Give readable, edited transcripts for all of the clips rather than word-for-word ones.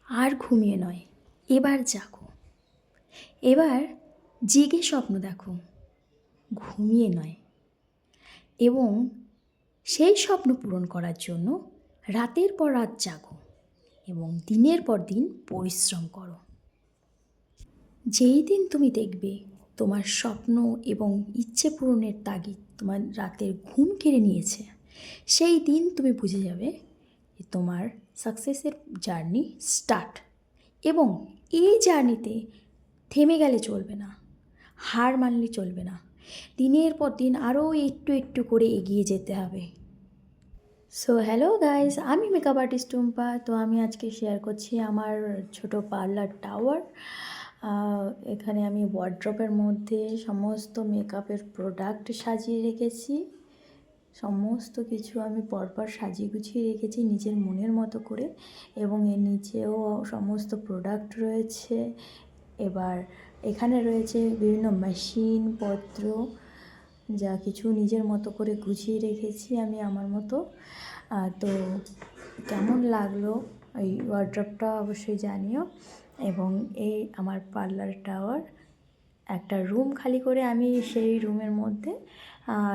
আর ঘুমিয়ে নয়, এবার জাগো। এবার জেগে স্বপ্ন দেখো, ঘুমিয়ে নয়। এবং সেই স্বপ্ন পূরণ করার জন্য রাতের পর রাত জাগো এবং দিনের পর দিন পরিশ্রম করো। যেই দিন তুমি দেখবে তোমার স্বপ্ন এবং ইচ্ছে পূরণের তাগিদ তোমার রাতের ঘুম কেড়ে নিয়েছে, সেই দিন তুমি বুঝে যাবে যে তোমার সাকসেসের জার্নি স্টার্ট। এবং এই জার্নিতে থেমে গেলে চলবে না, হার মানলে চলবে না, দিনের পর দিন আরও একটু একটু করে এগিয়ে যেতে হবে। সো হ্যালো গাইজ, আমি মেকআপ আর্টিস্ট টুম্পা। তো আমি আজকে শেয়ার করছি আমার ছোট পার্লার টাওয়ার। এখানে আমি ওয়ার্ড্রপের মধ্যে সমস্ত মেকআপের প্রোডাক্ট সাজিয়ে রেখেছি। সমস্ত কিছু আমি পরপর সাজিয়ে গুছিয়ে রেখেছি নিজের মনের মতো করে, এবং এর নিচেও সমস্ত প্রোডাক্ট রয়েছে। এবার এখানে রয়েছে বিভিন্ন মেশিনপত্র, যা কিছু নিজের মতো করে গুছিয়ে রেখেছি আমি আমার মতো। তো কেমন লাগলো এই ওয়ার্ড্রপটা অবশ্যই জানিও। এবং এই আমার পার্লার টাওয়ার, একটা রুম খালি করে আমি সেই রুমের মধ্যে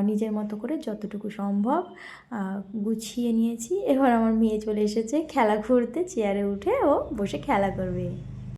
নিজের মতো করে যতটুকু সম্ভব গুছিয়ে নিয়েছি। এবার আমার মেয়ে চলে এসেছে খেলা করতে, চেয়ারে উঠে ও বসে খেলা করবে।